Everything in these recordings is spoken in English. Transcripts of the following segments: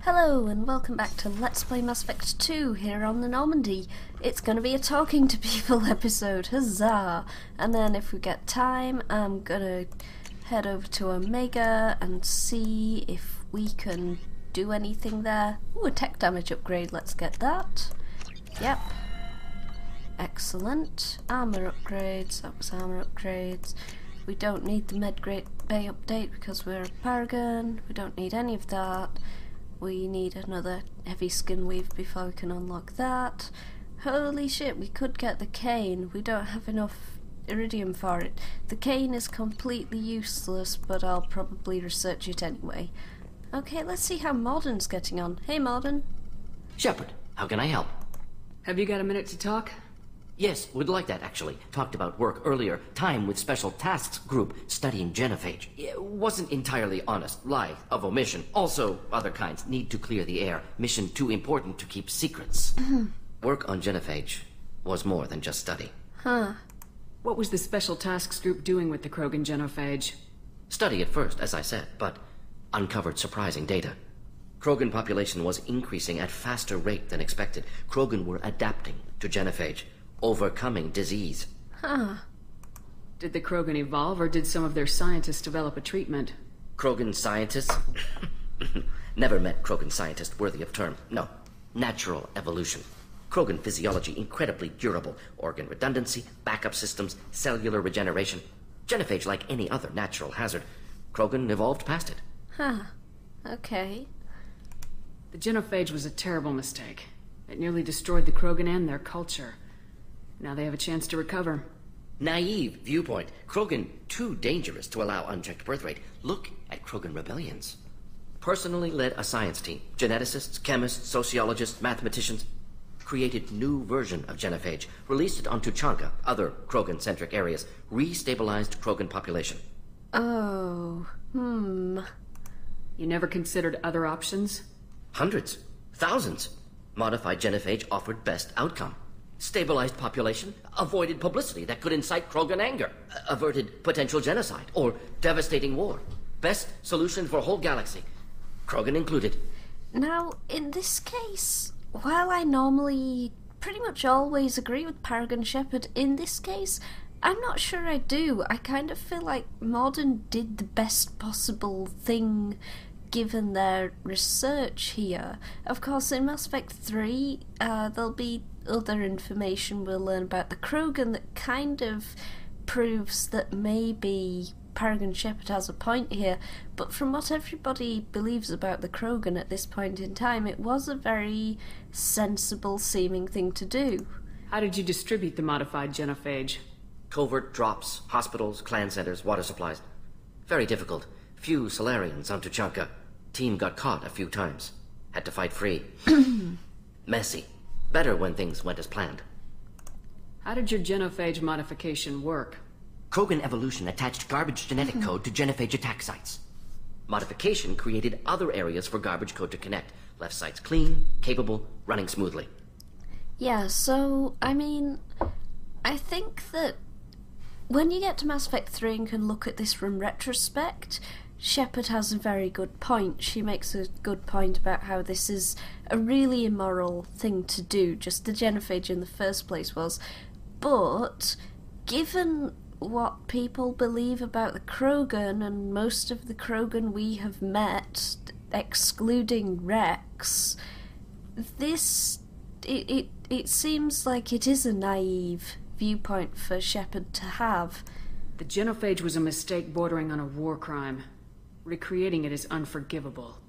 Hello and welcome back to Let's Play Mass Effect 2 here on the Normandy. It's gonna be a talking to people episode, huzzah! And then if we get time, I'm gonna head over to Omega and see if we can do anything there. Ooh, a tech damage upgrade, let's get that. Yep. Excellent. Armour upgrades, that was armour upgrades. We don't need the Medgrade Bay update because we're a Paragon. We don't need any of that. We need another heavy skin weave before we can unlock that. Holy shit, we could get the cane. We don't have enough iridium for it. The cane is completely useless, but I'll probably research it anyway. Okay, let's see how Mordin's getting on. Hey, Mordin. Shepard, how can I help? Have you got a minute to talk? Yes, would like that, actually. Talked about work earlier. Time with Special Tasks Group studying genophage. It wasn't entirely honest. Lie of omission. Also, other kinds. Need to clear the air. Mission too important to keep secrets. Work on genophage was more than just study. Huh. What was the Special Tasks Group doing with the Krogan genophage? Study at first, as I said, but uncovered surprising data. Krogan population was increasing at faster rate than expected. Krogan were adapting to genophage. Overcoming disease. Huh. Did the Krogan evolve, or did some of their scientists develop a treatment? Krogan scientists? Never met Krogan scientist worthy of term. No. Natural evolution. Krogan physiology incredibly durable. Organ redundancy, backup systems, cellular regeneration. Genophage like any other natural hazard. Krogan evolved past it. Huh. Okay. The genophage was a terrible mistake. It nearly destroyed the Krogan and their culture. Now they have a chance to recover. Naive viewpoint. Krogan too dangerous to allow unchecked birth rate. Look at Krogan rebellions. Personally led a science team. Geneticists, chemists, sociologists, mathematicians. Created new version of genophage. Released it on Tuchanka, other Krogan-centric areas. Restabilized Krogan population. Oh. You never considered other options? Hundreds. Thousands. Modified genophage offered best outcome. Stabilized population, avoided publicity that could incite Krogan anger, averted potential genocide, or devastating war. Best solution for whole galaxy, Krogan included. Now, in this case, while I normally pretty much always agree with Paragon Shepard, in this case, I'm not sure I do. I kind of feel like Mordin did the best possible thing given their research here. Of course, in Mass Effect 3, there'll be other information we'll learn about the Krogan that kind of proves that maybe Paragon Shepard has a point here, but from what everybody believes about the Krogan at this point in time, it was a very sensible seeming thing to do. How did you distribute the modified genophage? Covert drops, hospitals, clan centers, water supplies. Very difficult. Few Solarians on Tuchanka. Team got caught a few times. Had to fight free. Messy. Better when things went as planned. How did your genophage modification work? Krogan evolution attached garbage genetic code to genophage attack sites. Modification created other areas for garbage code to connect. Left sites clean, capable, running smoothly. Yeah, so, I mean, I think that when you get to Mass Effect 3 and can look at this from retrospect, Shepard has a very good point. She makes a good point about how this is a really immoral thing to do, just the genophage in the first place was. But, given what people believe about the Krogan, and most of the Krogan we have met, excluding Rex, this, it seems like it is a naive viewpoint for Shepard to have. The genophage was a mistake bordering on a war crime. Recreating it is unforgivable.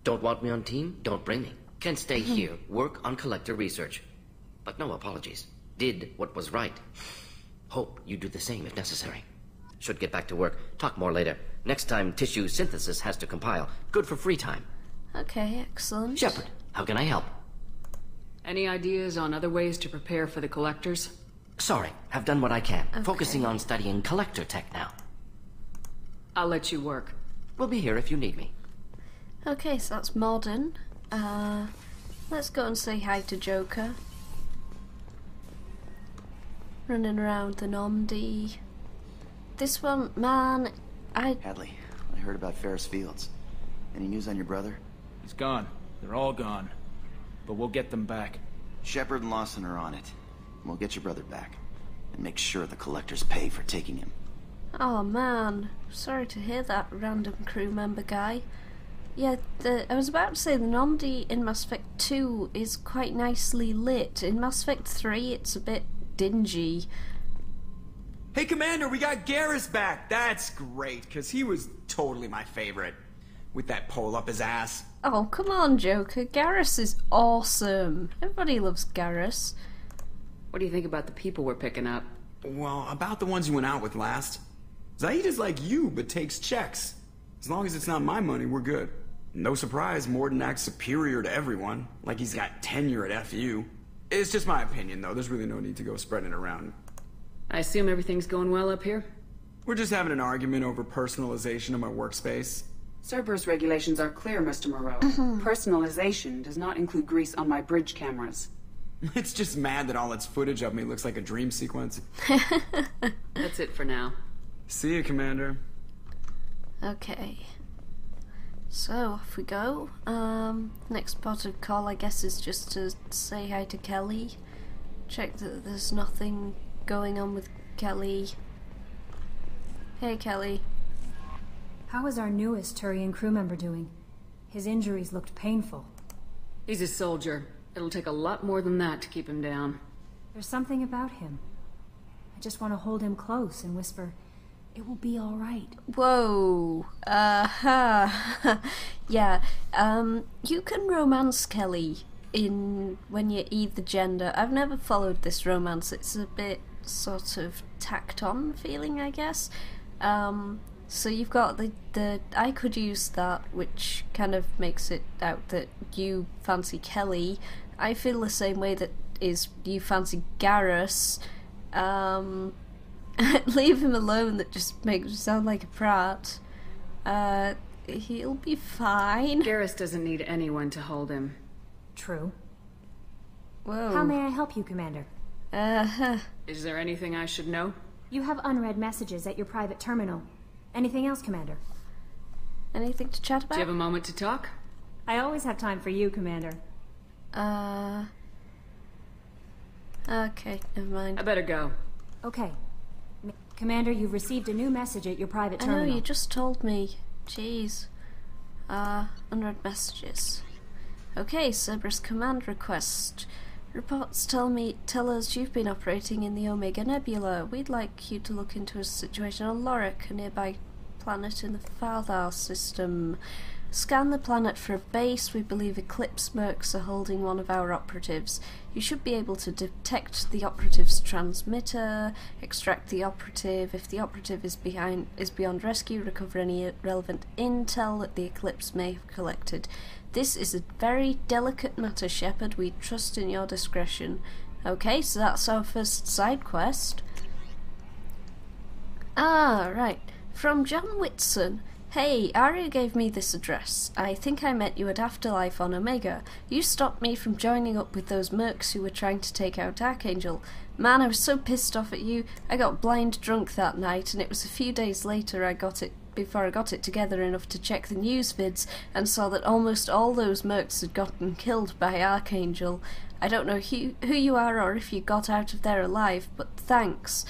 Don't want me on team? Don't bring me. Can stay here, work on collector research. But no apologies. Did what was right. Hope you do the same if necessary. Should get back to work. Talk more later. Next time tissue synthesis has to compile. Good for free time. Okay, excellent. Shepard, how can I help? Any ideas on other ways to prepare for the collectors? Sorry, have done what I can. Okay. Focusing on studying collector tech now. I'll let you work. We'll be here if you need me. Okay, so that's Mordin. Let's go and say hi to Joker. Running around the Normandy. This one, man, Hadley, I heard about Ferris Fields. Any news on your brother? He's gone. They're all gone. But we'll get them back. Shepard and Lawson are on it. We'll get your brother back. And make sure the collectors pay for taking him. Oh man, sorry to hear that, random crew member guy. Yeah, I was about to say the Normandy in Mass Effect 2 is quite nicely lit. In Mass Effect 3 it's a bit dingy. Hey Commander, we got Garrus back! That's great, because he was totally my favorite. With that pole up his ass. Oh, come on, Joker. Garrus is awesome. Everybody loves Garrus. What do you think about the people we're picking up? Well, about the ones you went out with last. Zaid is like you, but takes checks. As long as it's not my money, we're good. No surprise, Morden acts superior to everyone, like he's got tenure at FU. It's just my opinion, though. There's really no need to go spreading it around. I assume everything's going well up here? We're just having an argument over personalization of my workspace. Cerberus regulations are clear, Mr. Moreau. Personalization does not include grease on my bridge cameras. It's just mad that all its footage of me looks like a dream sequence. That's it for now. See you, Commander. Okay. So, off we go. Next port of call, I guess, is just to say hi to Kelly. Check that there's nothing going on with Kelly. Hey, Kelly. How is our newest Turian crew member doing? His injuries looked painful. He's a soldier. It'll take a lot more than that to keep him down. There's something about him. I just want to hold him close and whisper, "It will be all right." Whoa. Yeah. You can romance Kelly when you're either gender. I've never followed this romance. It's a bit sort of tacked on feeling, I guess. So you've got the I could use that, which kind of makes it out that you fancy Kelly. I feel the same way that is you fancy Garrus. Leave him alone, that just makes him sound like a prat. He'll be fine. Garrus doesn't need anyone to hold him. True. Whoa. How may I help you, Commander? Is there anything I should know? You have unread messages at your private terminal. Anything else, Commander? Anything to chat about? Do you have a moment to talk? I always have time for you, Commander. Okay, never mind. I better go. Okay. Commander, you've received a new message at your private terminal. I know, you just told me. Jeez. Unread messages. Okay, Cerberus command request. Reports tell us you've been operating in the Omega Nebula. We'd like you to look into a situation on Lorik, a nearby planet in the Farthar system. Scan the planet for a base. We believe Eclipse Mercs are holding one of our operatives. You should be able to detect the operative's transmitter, extract the operative. If the operative is beyond rescue, recover any relevant intel that the Eclipse may have collected. This is a very delicate matter, Shepard. We trust in your discretion. Okay, so that's our first side quest. Ah, right. From John Whitson. Hey, Arya gave me this address. I think I met you at Afterlife on Omega. You stopped me from joining up with those mercs who were trying to take out Archangel. Man, I was so pissed off at you. I got blind drunk that night, and it was a few days later before I got it together enough to check the news vids and saw that almost all those mercs had gotten killed by Archangel. I don't know who you are or if you got out of there alive, but thanks.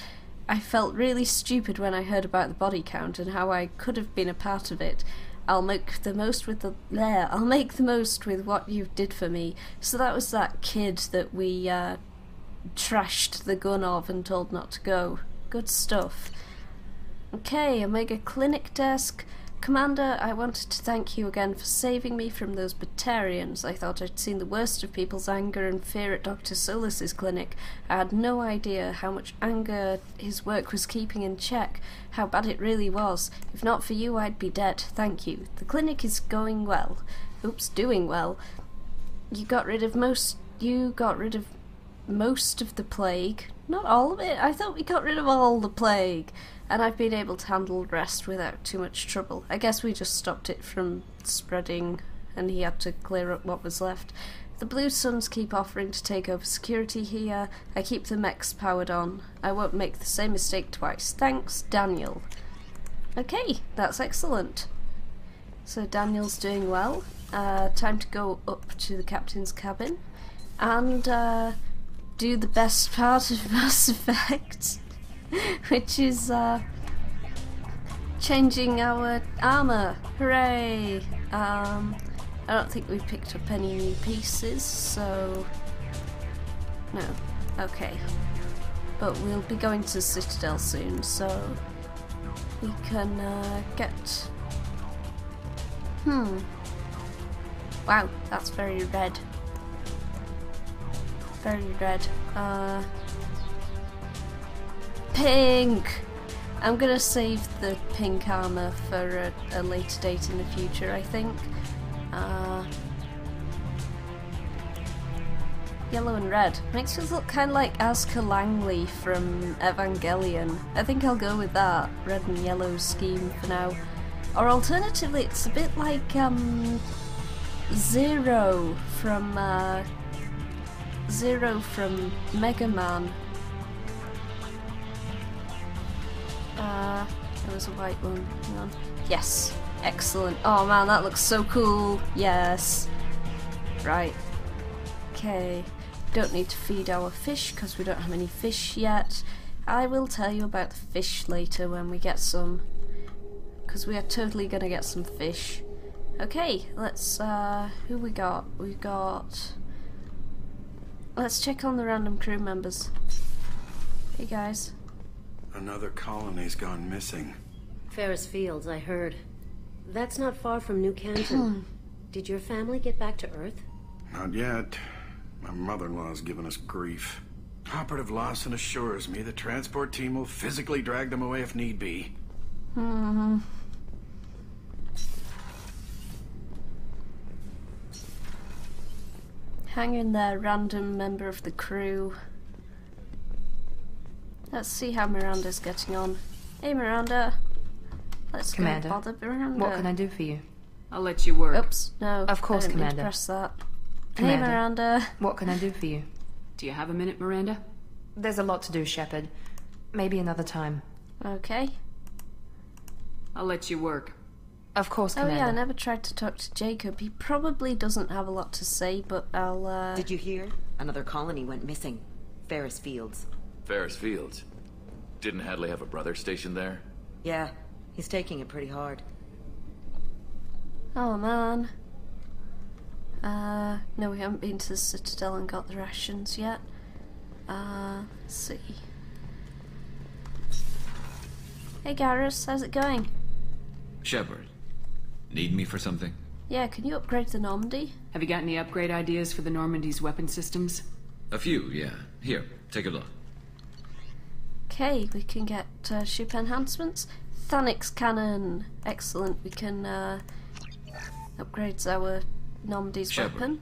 I felt really stupid when I heard about the body count and how I could have been a part of it. I'll make the most with what you did for me. So that was that kid that we trashed the gun of and told not to go. Good stuff. Okay, Omega Clinic Desk. Commander, I wanted to thank you again for saving me from those Batarians. I thought I'd seen the worst of people's anger and fear at Dr. Solus's clinic. I had no idea how much anger his work was keeping in check, how bad it really was. If not for you, I'd be dead. Thank you. The clinic is going well. Oops, doing well. You got rid of most of the plague. Not all of it. I thought we got rid of all the plague. And I've been able to handle the rest without too much trouble. I guess we just stopped it from spreading, and he had to clear up what was left. The Blue Suns keep offering to take over security here. I keep the mechs powered on. I won't make the same mistake twice. Thanks, Daniel. Okay, that's excellent. So Daniel's doing well. time to go up to the captain's cabin and do the best part of Mass Effect, which is changing our armour. Hooray! I don't think we picked up any new pieces, so no. Okay. But we'll be going to Citadel soon, so we can get... Wow, that's very red. Very red. Pink! I'm gonna save the pink armour for a later date in the future, I think. Yellow and red. Makes us look kind of like Asuka Langley from Evangelion. I think I'll go with that. Red and yellow scheme for now. Or alternatively, it's a bit like Zero from Mega Man. There was a white one. Hang on. Yes. Excellent. Oh man, that looks so cool. Yes. Right. Okay. Don't need to feed our fish because we don't have any fish yet. I will tell you about the fish later when we get some. Because we are totally gonna get some fish. Okay, let's, who we got? We got... Let's check on the random crew members. Hey guys. Another colony's gone missing. Ferris Fields, I heard. That's not far from New Canton. Did your family get back to Earth? Not yet. My mother-in-law's given us grief. Operative Lawson assures me the transport team will physically drag them away if need be. Hang in there, random member of the crew. Let's see how Miranda's getting on. Hey Miranda. Let's Commander, go bother Miranda. What can I do for you? I'll let you work. Oops, no. Of course, I didn't mean to Commander. press that. Commander. Hey Miranda. What can I do for you? Do you have a minute, Miranda? There's a lot to do, Shepard. Maybe another time. Okay. I'll let you work. Of course, Oh Commander. yeah, I never tried to talk to Jacob. He probably doesn't have a lot to say, but I'll Did you hear? Another colony went missing. Ferris Fields. Ferris Fields? Didn't Hadley have a brother stationed there? Yeah, he's taking it pretty hard. Oh man. No, we haven't been to the Citadel and got the rations yet. Let's see. Hey Garrus, how's it going? Shepard, need me for something? Yeah, can you upgrade the Normandy? Have you got any upgrade ideas for the Normandy's weapon systems? A few, yeah. Here, take a look. Okay, we can get ship enhancements. Thanix cannon! Excellent, we can upgrade our Normandy's Shepard, weapon.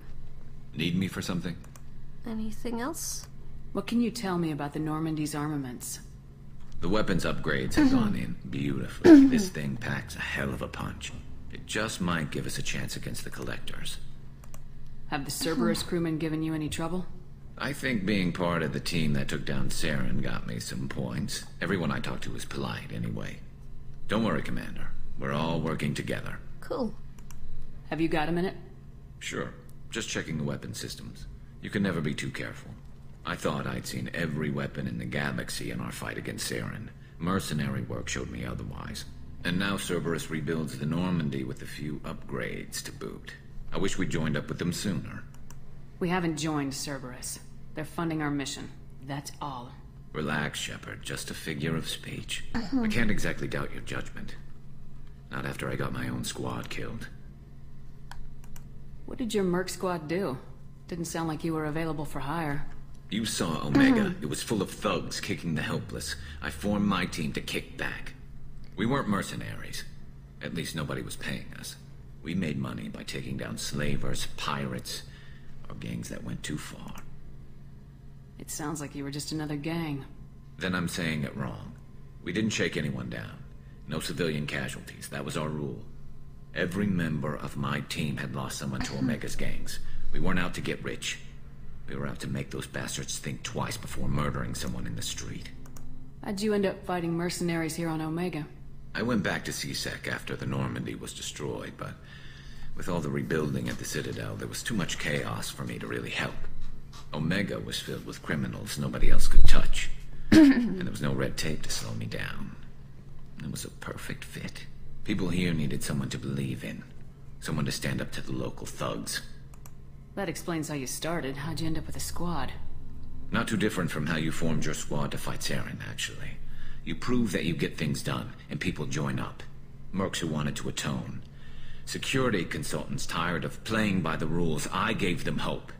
need me for something? Anything else? What can you tell me about the Normandy's armaments? The weapons upgrades have gone in beautifully. This thing packs a hell of a punch. It just might give us a chance against the Collectors. Have the Cerberus crewmen given you any trouble? I think being part of the team that took down Saren got me some points. Everyone I talked to was polite, anyway. Don't worry, Commander. We're all working together. Cool. Have you got a minute? Sure. Just checking the weapon systems. You can never be too careful. I thought I'd seen every weapon in the galaxy in our fight against Saren. Mercenary work showed me otherwise. And now Cerberus rebuilds the Normandy with a few upgrades to boot. I wish we'd joined up with them sooner. We haven't joined Cerberus. They're funding our mission. That's all. Relax, Shepard. Just a figure of speech. I can't exactly doubt your judgment. Not after I got my own squad killed. What did your merc squad do? Didn't sound like you were available for hire. You saw Omega. It was full of thugs kicking the helpless. I formed my team to kick back. We weren't mercenaries. At least nobody was paying us. We made money by taking down slavers, pirates, or gangs that went too far. It sounds like you were just another gang. Then I'm saying it wrong. We didn't shake anyone down. No civilian casualties. That was our rule. Every member of my team had lost someone to Omega's gangs. We weren't out to get rich. We were out to make those bastards think twice before murdering someone in the street. How'd you end up fighting mercenaries here on Omega? I went back to CSEC after the Normandy was destroyed, but With all the rebuilding at the Citadel, there was too much chaos for me to really help. Omega was filled with criminals nobody else could touch. And there was no red tape to slow me down. It was a perfect fit. People here needed someone to believe in. Someone to stand up to the local thugs. That explains how you started. How'd you end up with a squad? Not too different from how you formed your squad to fight Saren, actually. You prove that you get things done, and people join up. Mercs who wanted to atone. Security consultants tired of playing by the rules. I gave them hope.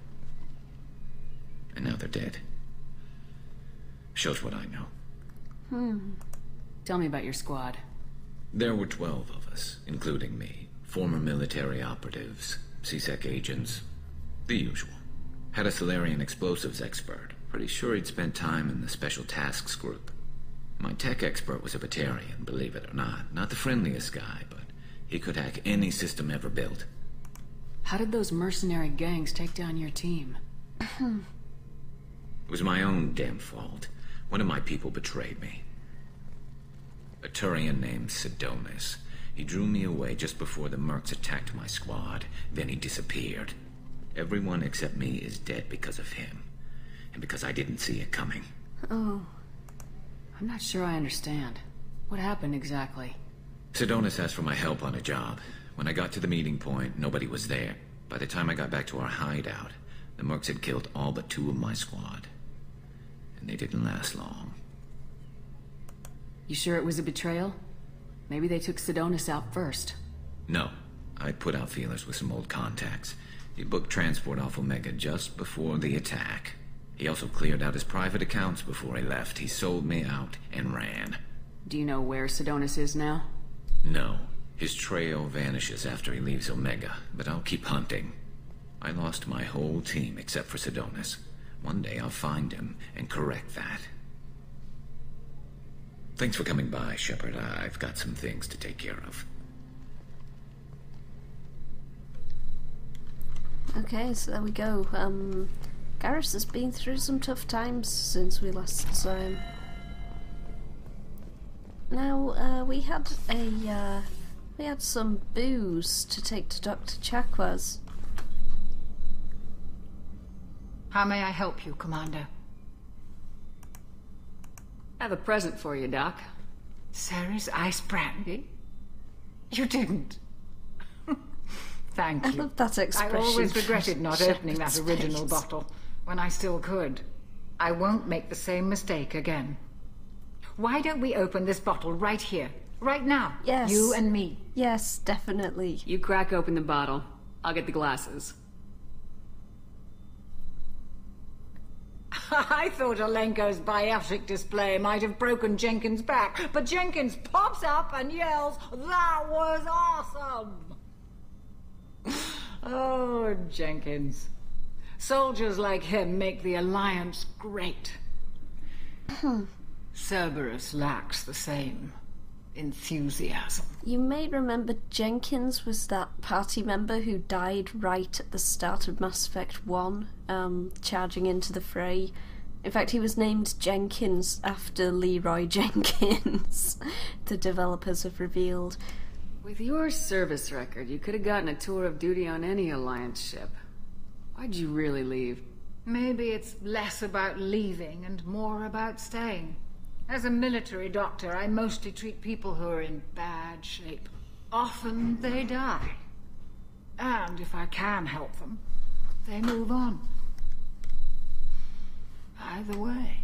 And now they're dead. Shows what I know. Tell me about your squad. There were 12 of us, including me. Former military operatives, CSEC agents, the usual. Had a Solarian explosives expert. Pretty sure he'd spent time in the Special Tasks Group. My tech expert was a Batarian, believe it or not. Not the friendliest guy, but he could hack any system ever built. How did those mercenary gangs take down your team? It was my own damn fault. One of my people betrayed me. A Turian named Sidonis. He drew me away just before the Mercs attacked my squad. Then he disappeared. Everyone except me is dead because of him. And because I didn't see it coming. Oh. I'm not sure I understand. What happened exactly? Sidonis asked for my help on a job. When I got to the meeting point, nobody was there. By the time I got back to our hideout, the Mercs had killed all but 2 of my squad. And they didn't last long. You sure it was a betrayal? Maybe they took Sidonis out first. No. I put out feelers with some old contacts. He booked transport off Omega just before the attack. He also cleared out his private accounts before he left. He sold me out and ran. Do you know where Sidonis is now? No. His trail vanishes after he leaves Omega, but I'll keep hunting. I lost my whole team except for Sidonis. One day I'll find him and correct that. Thanks for coming by, Shepard. I've got some things to take care of. Okay, so there we go. Garrus has been through some tough times since we last saw him. Now, we had some booze to take to Dr. Chakwas. How may I help you, Commander? I have a present for you, Doc. Ceres ice brandy? You didn't. Thank you. I love that expression. I always regretted not opening that original bottle when I still could. I won't make the same mistake again. Why don't we open this bottle right here, right now? Yes. You and me. Yes, definitely. You crack open the bottle. I'll get the glasses. I thought Alenko's biotic display might have broken Jenkins' back, but Jenkins pops up and yells, "That was awesome!" Oh, Jenkins. Soldiers like him make the Alliance great. Cerberus lacks the same enthusiasm. You may remember Jenkins was that party member who died right at the start of Mass Effect 1, charging into the fray. In fact, he was named Jenkins after Leroy Jenkins, the developers have revealed. With your service record, you could have gotten a tour of duty on any Alliance ship. Why'd you really leave? Maybe it's less about leaving and more about staying. As a military doctor, I mostly treat people who are in bad shape. Often they die. And if I can help them, they move on. Either way,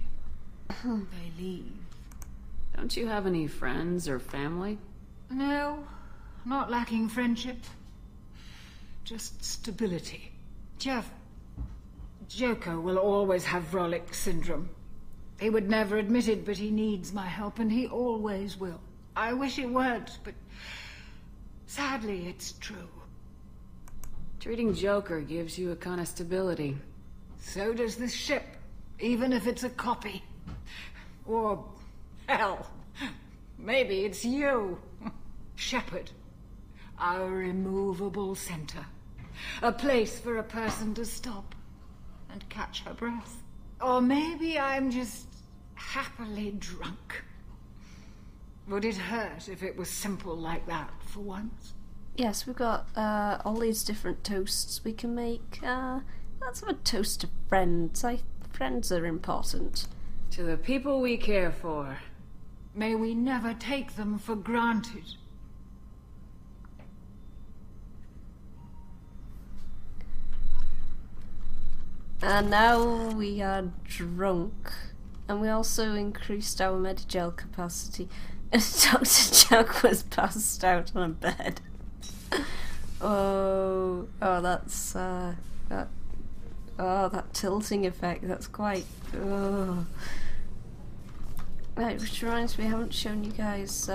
they leave. Don't you have any friends or family? No, not lacking friendship. Just stability. Jeff, Joko will always have Vrolic syndrome. He would never admit it, but he needs my help, and he always will. I wish it weren't, but sadly, it's true. Treating Joker gives you a kind of stability. So does this ship, even if it's a copy. Or, hell, maybe it's you. Shepard. Our immovable center. A place for a person to stop and catch her breath. Or maybe I'm just happily drunk. Would it hurt if it was simple like that for once? yes, we've got all these different toasts we can make. Let's have a toast to friends. Friends are important. To the people we care for. May we never take them for granted. And now we are drunk. And we also increased our Medigel capacity. And Dr. Chakwas passed out on a bed. Oh, that's, that tilting effect, that's quite, Right, which reminds me, I haven't shown you guys,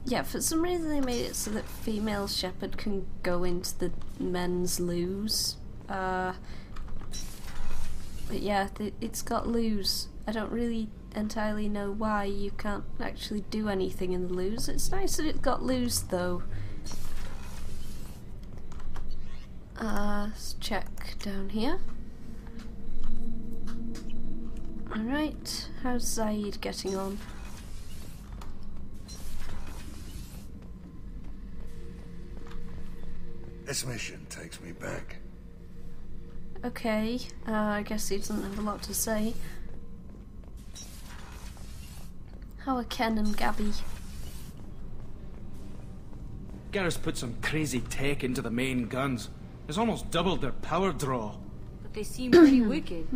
yeah, for some reason they made it so that female Shepard can go into the men's loos. But yeah, it's got loos. I don't really entirely know why you can't actually do anything in the loos. It's nice that it's got loos though. Let's check down here. Alright, how's Zaid getting on? This mission takes me back. Okay, I guess he doesn't have a lot to say. How are Ken and Gabby? Garrus put some crazy tech into the main guns. It's almost doubled their power draw. But they seem pretty wicked.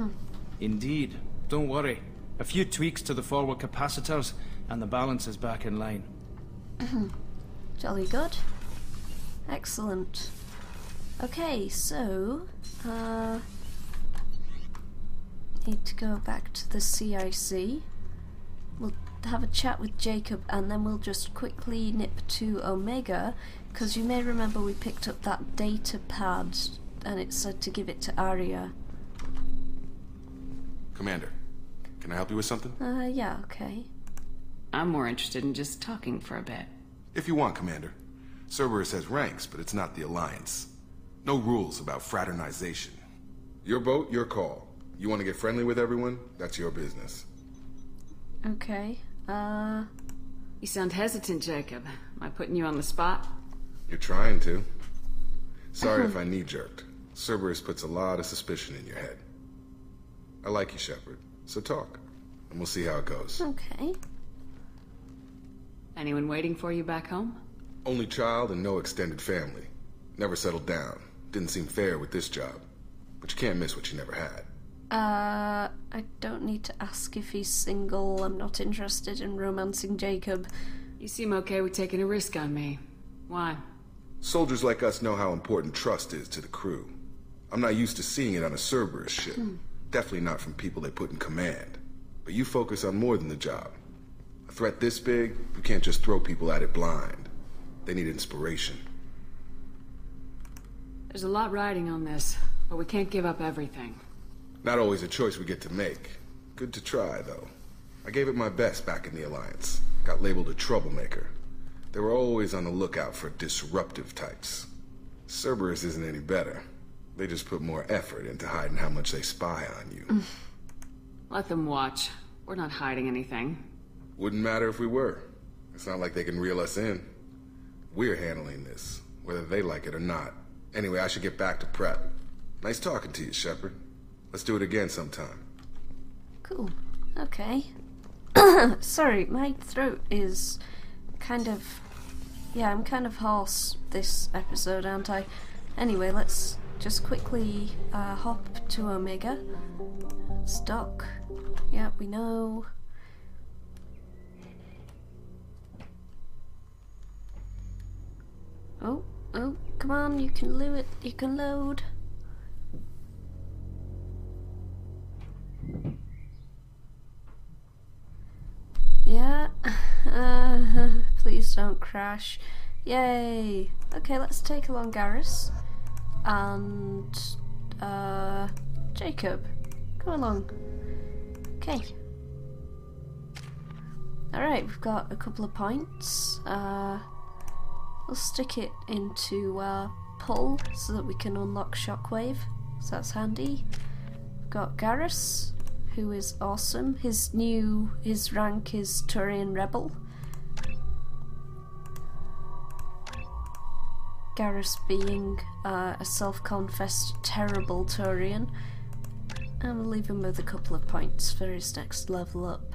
Indeed. Don't worry. A few tweaks to the forward capacitors, and the balance is back in line. Jolly good. Excellent. Okay, so... need to go back to the CIC. We'll have a chat with Jacob, and then we'll just quickly nip to Omega, because you may remember we picked up that data pad, and it said to give it to Arya. Commander, can I help you with something? Yeah, okay. I'm more interested in just talking for a bit. If you want, Commander. Cerberus has ranks, but it's not the Alliance. No rules about fraternization. Your boat, your call. You want to get friendly with everyone? That's your business. Okay, You sound hesitant, Jacob. Am I putting you on the spot? You're trying to. Sorry if I knee-jerked. Cerberus puts a lot of suspicion in your head. I like you, Shepard. So talk, and we'll see how it goes. Okay. Anyone waiting for you back home? Only child and no extended family. Never settled down. Didn't seem fair with this job. But you can't miss what you never had. I don't need to ask if he's single. I'm not interested in romancing Jacob. You seem okay with taking a risk on me. Why? Soldiers like us know how important trust is to the crew. I'm not used to seeing it on a Cerberus ship. Definitely not from people they put in command. But you focus on more than the job. A threat this big, you can't just throw people at it blind. They need inspiration. There's a lot riding on this, but we can't give up everything. Not always a choice we get to make. Good to try, though. I gave it my best back in the Alliance. Got labeled a troublemaker. They were always on the lookout for disruptive types. Cerberus isn't any better. They just put more effort into hiding how much they spy on you. Let them watch. We're not hiding anything. Wouldn't matter if we were. It's not like they can reel us in. We're handling this, whether they like it or not. Anyway, I should get back to prep. Nice talking to you, Shepard. Let's do it again sometime. Cool. Okay. Sorry, my throat is kind of... Yeah, I'm kind of hoarse this episode, aren't I? Anyway, let's just quickly hop to Omega. Stock. Yeah, we know. Oh, come on, you can load it. You can load. Yeah. Please don't crash. Yay. Okay, let's take along Garrus. And, Jacob. Come along. Okay. Alright, we've got a couple of points. We'll stick it into pull so that we can unlock Shockwave. So that's handy. We've got Garrus, who is awesome. His rank is Turian Rebel. Garrus being a self-confessed terrible Turian. And we'll leave him with a couple of points for his next level up.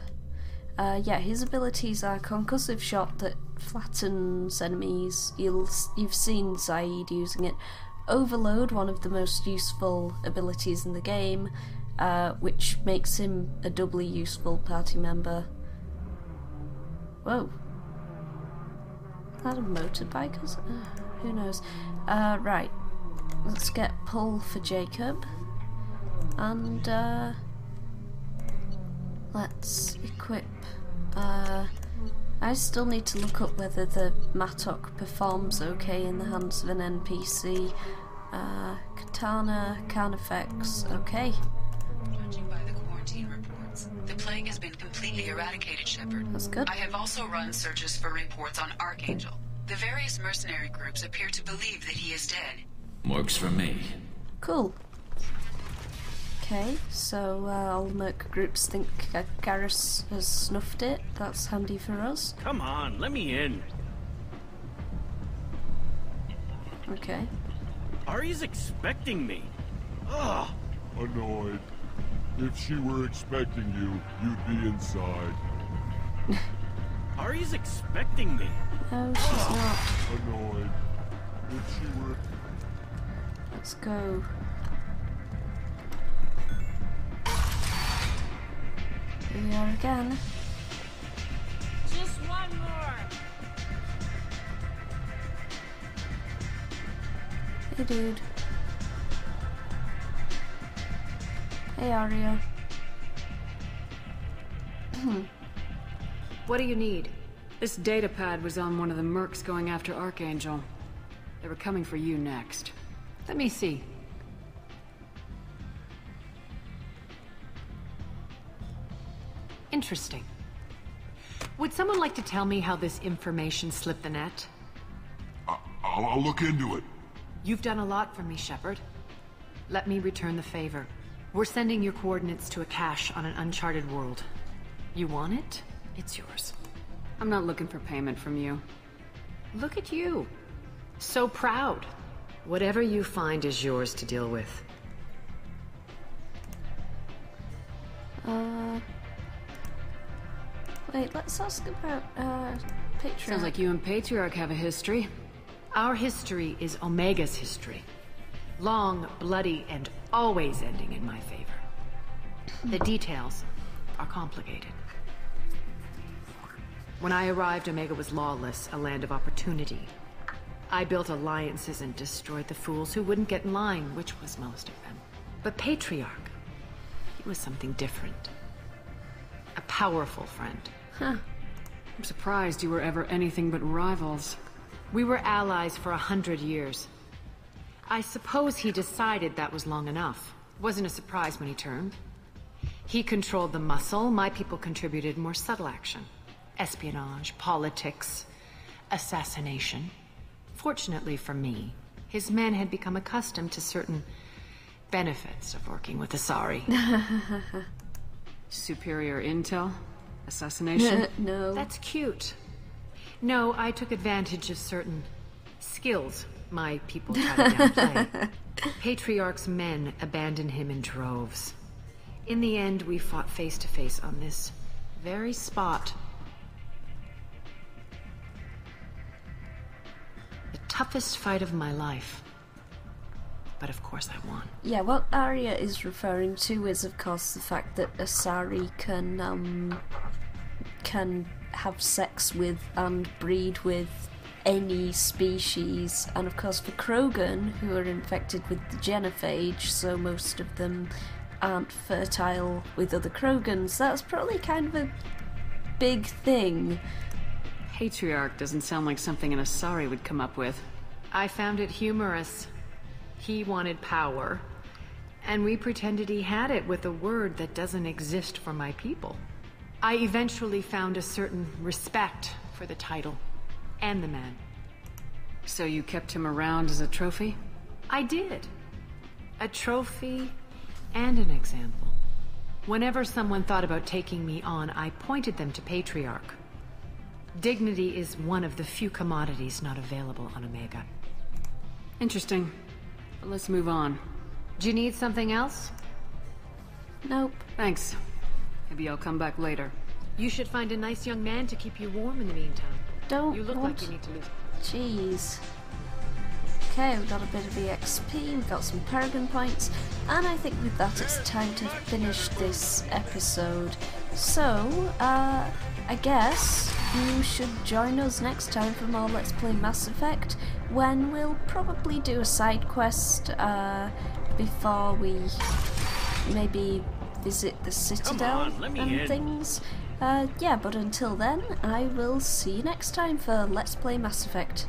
Yeah, his abilities are concussive shot that flattens enemies. You've seen Zaid using it. Overload, one of the most useful abilities in the game, which makes him a doubly useful party member. Whoa. Is that a motorbike? Who knows? Right. Let's get pull for Jacob. And, let's equip... I still need to look up whether the Mattock performs okay in the hands of an NPC. Katana, Carnifex, okay. Judging by the quarantine reports, the plague has been completely eradicated, Shepard. That's good. I have also run searches for reports on Archangel. The various mercenary groups appear to believe that he is dead. Works for me. Cool. Okay, so all merc groups think Garrus has snuffed it. That's handy for us. Come on, let me in. Okay. Ari's expecting me. Ugh. Annoyed. If she were expecting you, you'd be inside. Ari's expecting me. No, she's not. Annoyed. If she were... Let's go. Here we are again. Just one more. Hey, dude. Hey, Aria. What do you need? This data pad was on one of the mercs going after Archangel. They were coming for you next. Let me see. Interesting. Would someone like to tell me how this information slipped the net? I'll look into it. You've done a lot for me, Shepard. Let me return the favor. We're sending your coordinates to a cache on an uncharted world. You want it? It's yours. I'm not looking for payment from you. Look at you. So proud. Whatever you find is yours to deal with. Wait, let's ask about, Patriarch. Sounds like you and Patriarch have a history. Our history is Omega's history. Long, bloody, and always ending in my favor. The details are complicated. When I arrived, Omega was lawless, a land of opportunity. I built alliances and destroyed the fools who wouldn't get in line, which was most of them. But Patriarch, he was something different. A powerful friend. Huh. I'm surprised you were ever anything but rivals. We were allies for 100 years. I suppose he decided that was long enough. Wasn't a surprise when he turned. He controlled the muscle, my people contributed more subtle action. Espionage, politics, assassination. Fortunately for me, his men had become accustomed to certain benefits of working with Asari. Superior intel? Assassination? No. That's cute. No, I took advantage of certain skills my people tried to downplay. Patriarch's men abandoned him in droves. In the end, we fought face to face on this very spot. The toughest fight of my life. But of course I won. Yeah, what Arya is referring to is, of course, the fact that Asari can have sex with and breed with any species, and of course for Krogan, who are infected with the genophage, so most of them aren't fertile with other Krogans, that's probably kind of a big thing. Patriarch doesn't sound like something an Asari would come up with. I found it humorous. He wanted power, and we pretended he had it with a word that doesn't exist for my people. I eventually found a certain respect for the title and the man. So you kept him around as a trophy? I did. A trophy and an example. Whenever someone thought about taking me on, I pointed them to Patriarch. Dignity is one of the few commodities not available on Omega. Interesting. But let's move on. Do you need something else? Nope. Thanks. Maybe I'll come back later. You should find a nice young man to keep you warm in the meantime. Don't You look want... like you need to lose... Jeez. Okay, we got a bit of EXP, we got some Paragon points, and I think with that it's time to finish this episode. So, I guess you should join us next time for more Let's Play Mass Effect, when we'll probably do a side quest before we maybe visit the Citadel and things. Yeah, but until then, I will see you next time for Let's Play Mass Effect.